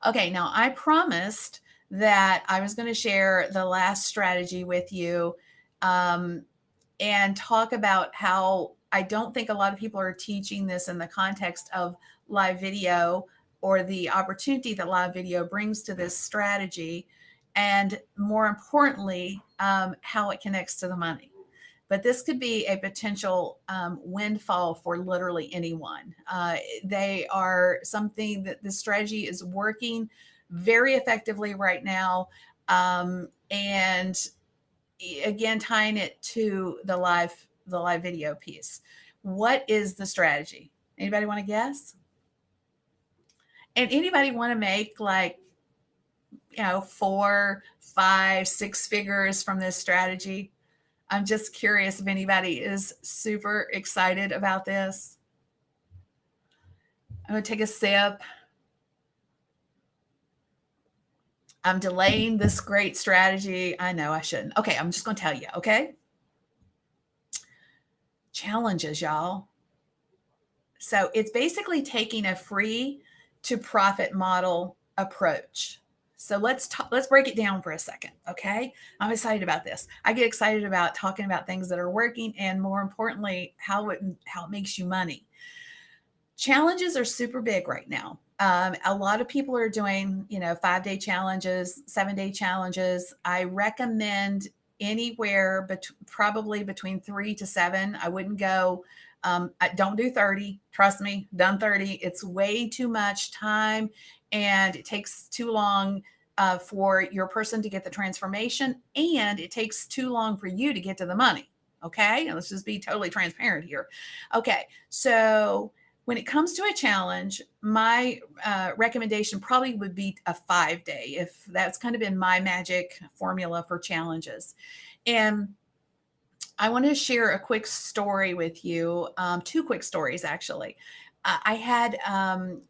Okay, now I promised that I was going to share the last strategy with you and talk about how I don't think a lot of people are teaching this in the context of live video, or the opportunity that live video brings to this strategy, and more importantly, how it connects to the money. But this could be a potential windfall for literally anyone. They are something that this strategy is working very effectively right now. And again, tying it to the live video piece. What is the strategy? Anybody want to guess? And anybody want to make 4, 5, 6 figures from this strategy? I'm just curious if anybody is super excited about this. I'm going to take a sip. I'm delaying this great strategy. I know I shouldn't. Okay, I'm just going to tell you, okay? Challenges, y'all. So it's basically taking a free to profit model approach. So let's break it down for a second, okay? I'm excited about this. I get excited about talking about things that are working, and more importantly, how it makes you money. Challenges are super big right now. A lot of people are doing, 5-day challenges, 7-day challenges. I recommend anywhere probably between 3 to 7. I wouldn't go. Don't do 30. Trust me, done 30. It's way too much time, and it takes too long for your person to get the transformation, and it takes too long for you to get to the money. Okay, now let's just be totally transparent here. Okay, so when it comes to a challenge, my recommendation probably would be a 5-day, if that's kind of been my magic formula for challenges. And I want to share a quick story with you, 2 quick stories, actually. I had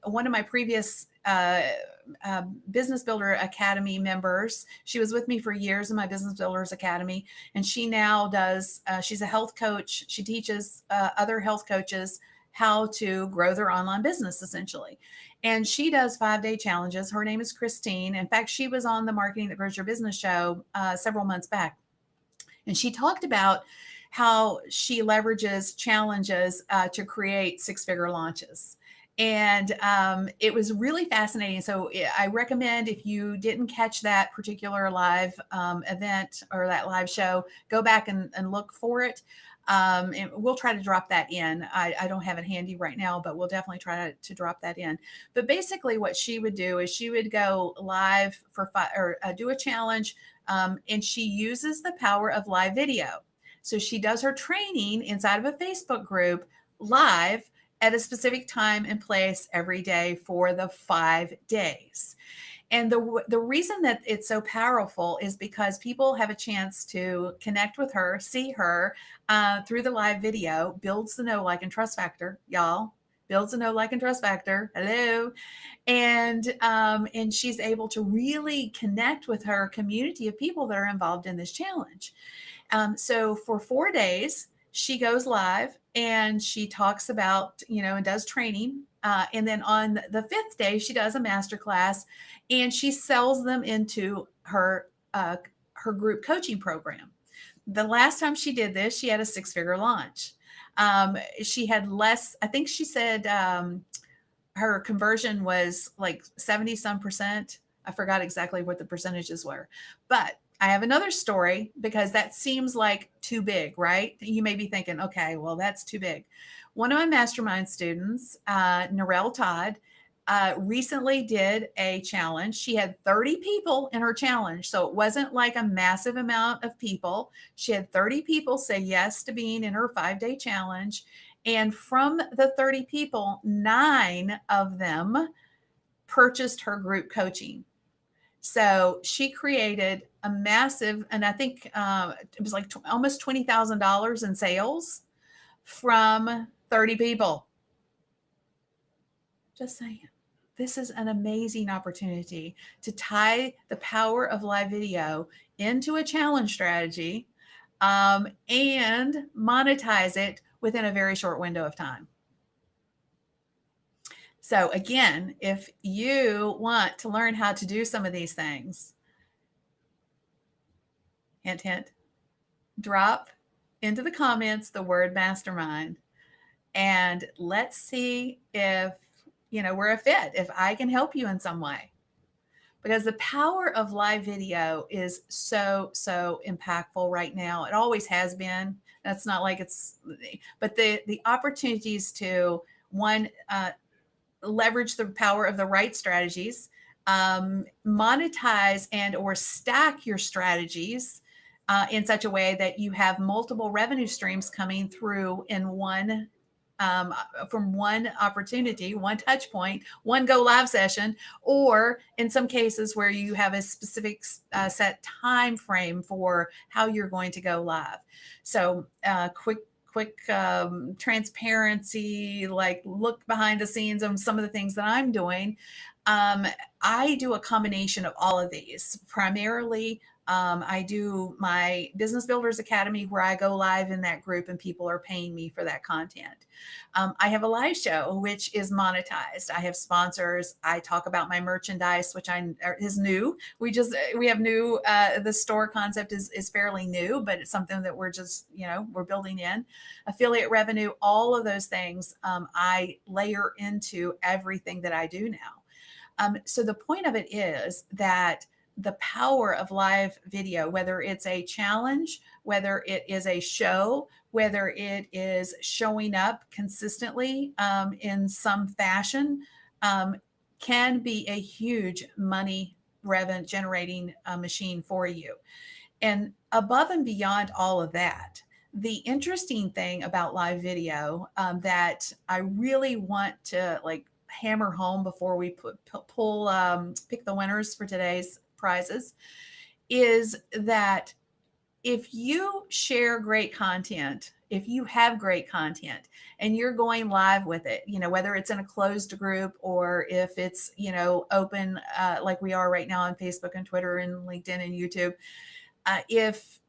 one of my previous Business Builder Academy members. She was with me for years in my Business Builders Academy, and she now does, she's a health coach. She teaches other health coaches how to grow their online business, essentially. And she does 5-day challenges. Her name is Christine. In fact, she was on the Marketing That Grows Your Business show several months back. And she talked about how she leverages challenges to create six-figure launches. And it was really fascinating. So I recommend, if you didn't catch that particular live event or that live show, go back and look for it. And we'll try to drop that in. I don't have it handy right now, but we'll definitely try to drop that in. But basically what she would do is she would go live for do a challenge, and she uses the power of live video. So she does her training inside of a Facebook group live at a specific time and place every day for the 5 days. And the reason that it's so powerful is because people have a chance to connect with her, see her through the live video. Builds the know, like, and trust factor, y'all. Builds the know, like, and trust factor. Hello. And she's able to really connect with her community of people that are involved in this challenge. So for 4 days, she goes live and she talks about, and does training. And then on the 5th day, she does a masterclass and she sells them into her group coaching program. The last time she did this, she had a 6-figure launch. She had less, I think she said her conversion was like 70 some percent. I forgot exactly what the percentages were, but I have another story, because that seems like too big, right? You may be thinking, okay, well, that's too big. One of my mastermind students, 𝓕𝓷𝓷𝓷𝓪, recently did a challenge. She had 30 people in her challenge. So it wasn't like a massive amount of people. She had 30 people say yes to being in her 5-day challenge. And from the 30 people, 9 of them purchased her group coaching. So she created a massive, and I think it was like almost $20,000 in sales from 30 people. Just saying. This is an amazing opportunity to tie the power of live video into a challenge strategy and monetize it within a very short window of time. So again, if you want to learn how to do some of these things, hint, hint, drop into the comments the word mastermind, and let's see if, we're a fit, if I can help you in some way. Because the power of live video is so, so impactful right now. It always has been. That's not like it's, but the opportunities to, one, leverage the power of the right strategies, monetize and or stack your strategies in such a way that you have multiple revenue streams coming through in one, from one opportunity, one touch point, one go live session, or in some cases where you have a specific set time frame for how you're going to go live. So quick transparency, like look behind the scenes of some of the things that I'm doing. I do a combination of all of these. Primarily, I do my Business Builders Academy, where I go live in that group and people are paying me for that content. I have a live show, which is monetized. I have sponsors. I talk about my merchandise, which is new. We have new, the store concept is fairly new, but it's something that we're just, we're building in. Affiliate revenue, all of those things, I layer into everything that I do now. So the point of it is that the power of live video, whether it's a challenge, whether it is a show, whether it is showing up consistently in some fashion, can be a huge money revenue generating machine for you. And above and beyond all of that, the interesting thing about live video that I really want to hammer home before we pick the winners for today's prizes is that if you share great content, if you have great content and you're going live with it, whether it's in a closed group or if it's, open like we are right now on Facebook and Twitter and LinkedIn and YouTube, if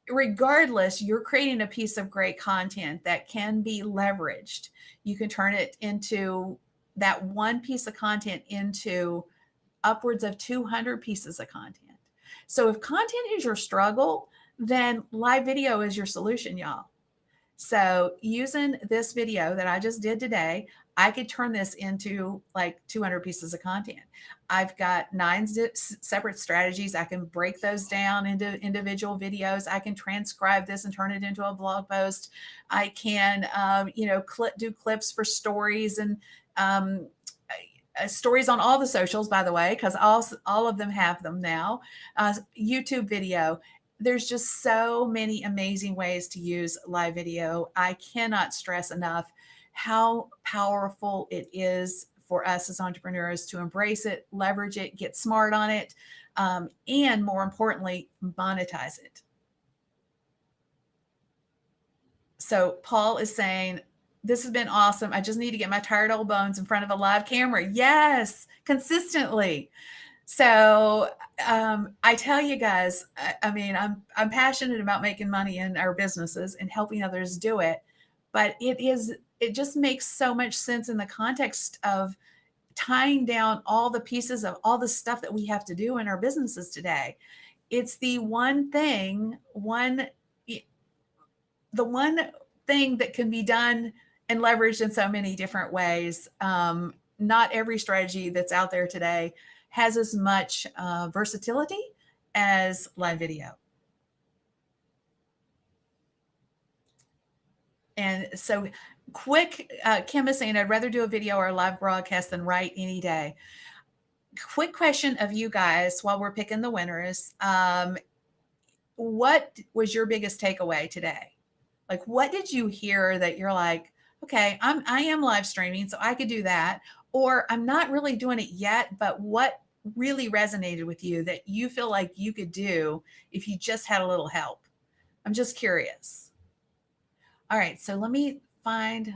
regardless, you're creating a piece of great content that can be leveraged, you can turn it into that one piece of content into upwards of 200 pieces of content. So if content is your struggle, then live video is your solution, y'all. So using this video that I just did today, I could turn this into like 200 pieces of content. I've got 9 separate strategies. I can break those down into individual videos. I can transcribe this and turn it into a blog post. I can, do clips for stories and stories on all the socials, by the way, because all of them have them now. YouTube video. There's just so many amazing ways to use live video. I cannot stress enough how powerful it is for us as entrepreneurs to embrace it, leverage it, get smart on it, and more importantly, monetize it. So Paul is saying, this has been awesome. I just need to get my tired old bones in front of a live camera. Yes, consistently. So I tell you guys, I'm passionate about making money in our businesses and helping others do it. But it just makes so much sense in the context of tying down all the pieces of all the stuff that we have to do in our businesses today. It's the one thing that can be done and leveraged in so many different ways. Not every strategy that's out there today has as much versatility as live video. And so Kim is saying, I'd rather do a video or a live broadcast than write any day. Quick question of you guys while we're picking the winners. What was your biggest takeaway today? Like, what did you hear that you're like, okay, I am live streaming, so I could do that. Or I'm not really doing it yet, but what really resonated with you that you feel like you could do if you just had a little help? I'm just curious. All right, so let me find,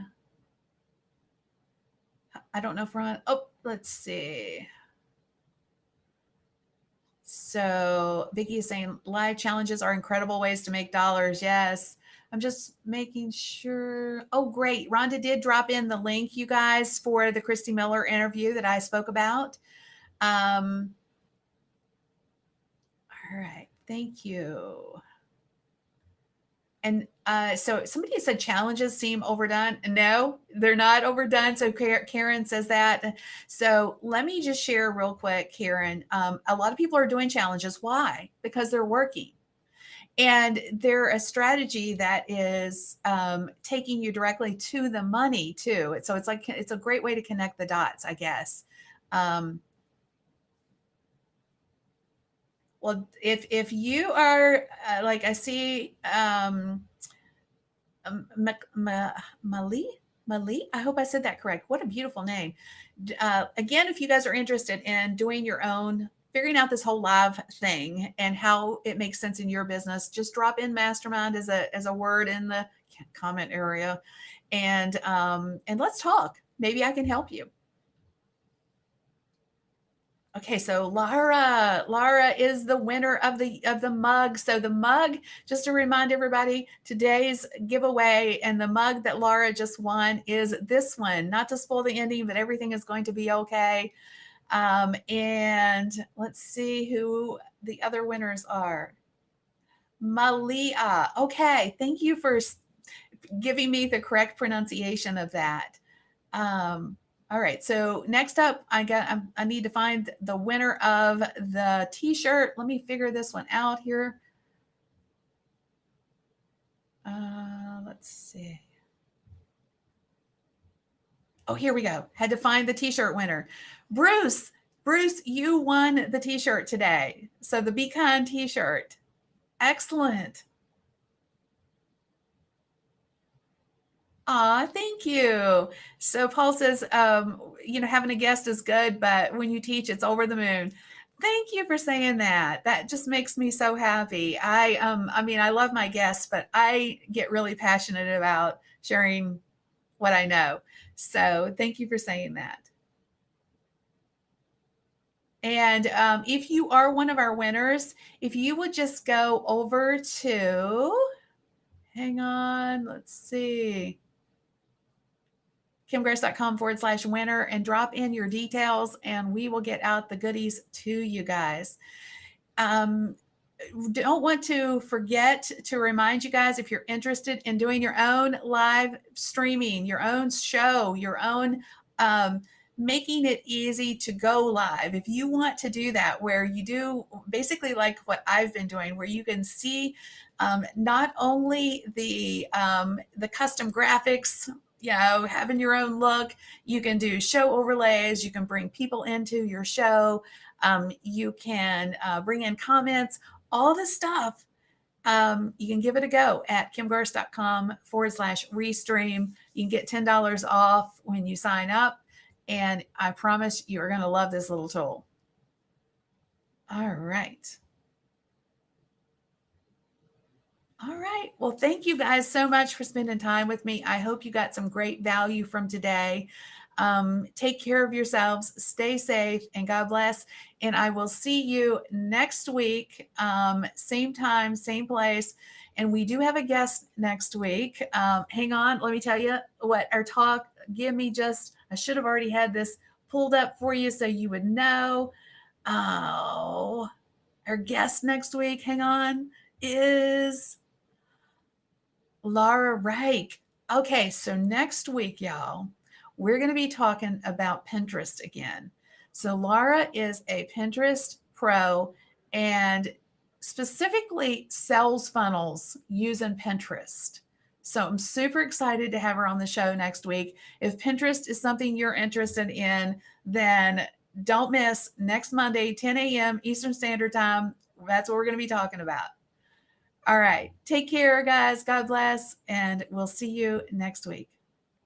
I don't know if we're on, let's see. So Vicki is saying live challenges are incredible ways to make dollars. Yes. I'm just making sure. Oh, great. Rhonda did drop in the link, you guys, for the Christy Miller interview that I spoke about. All right. Thank you. And so somebody said challenges seem overdone. No, they're not overdone. So Karen says that. So let me just share real quick, Karen. A lot of people are doing challenges. Why? Because they're working. And they're a strategy that is taking you directly to the money too. So it's a great way to connect the dots, I guess. Well, if you are like I see Mali, I hope I said that correct. What a beautiful name. Again, if you guys are interested in doing your own, figuring out this whole live thing and how it makes sense in your business, just drop in mastermind as a word in the comment area, and let's talk. Maybe I can help you. Okay, so Lara is the winner of the mug. So the mug, just to remind everybody, today's giveaway and the mug that Lara just won is this one. Not to spoil the ending, but everything is going to be okay. And let's see who the other winners are. Malia. Okay, thank you for giving me the correct pronunciation of that. All right, so next up, I need to find the winner of the t-shirt. Let me figure this one out here. Let's see. Oh, here we go. Had to find the t-shirt winner. Bruce, you won the t-shirt today. So the Be Kind t-shirt. Excellent. Thank you. So Paul says, having a guest is good, but when you teach, it's over the moon. Thank you for saying that. That just makes me so happy. I love my guests, but I get really passionate about sharing what I know. So thank you for saying that. And if you are one of our winners, if you would just go over to, hang on, let's see. kimgrace.com/winner and drop in your details and we will get out the goodies to you guys. don't want to forget to remind you guys, if you're interested in doing your own live streaming, your own show, your own, making it easy to go live. If you want to do that, where you do basically like what I've been doing, where you can see not only the custom graphics, having your own look, you can do show overlays, you can bring people into your show, you can bring in comments, all the stuff. You can give it a go at kimgarst.com/restream. You can get $10 off when you sign up. And I promise you are going to love this little tool. All right. All right. Well, thank you guys so much for spending time with me. I hope you got some great value from today. Take care of yourselves, stay safe, and God bless. And I will see you next week, same time, same place. And we do have a guest next week. Hang on, let me tell you what our talk. I should have already had this pulled up for you so you would know. Oh, our guest next week, hang on, is 𝒕𝓷𝓷𝓷𝓪. Okay, so next week, y'all, we're going to be talking about Pinterest again. So Lara is a Pinterest pro and specifically sells funnels using Pinterest. So I'm super excited to have her on the show next week. If Pinterest is something you're interested in, then don't miss next Monday, 10 a.m. Eastern Standard Time. That's what we're going to be talking about. All right. Take care, guys. God bless. And we'll see you next week.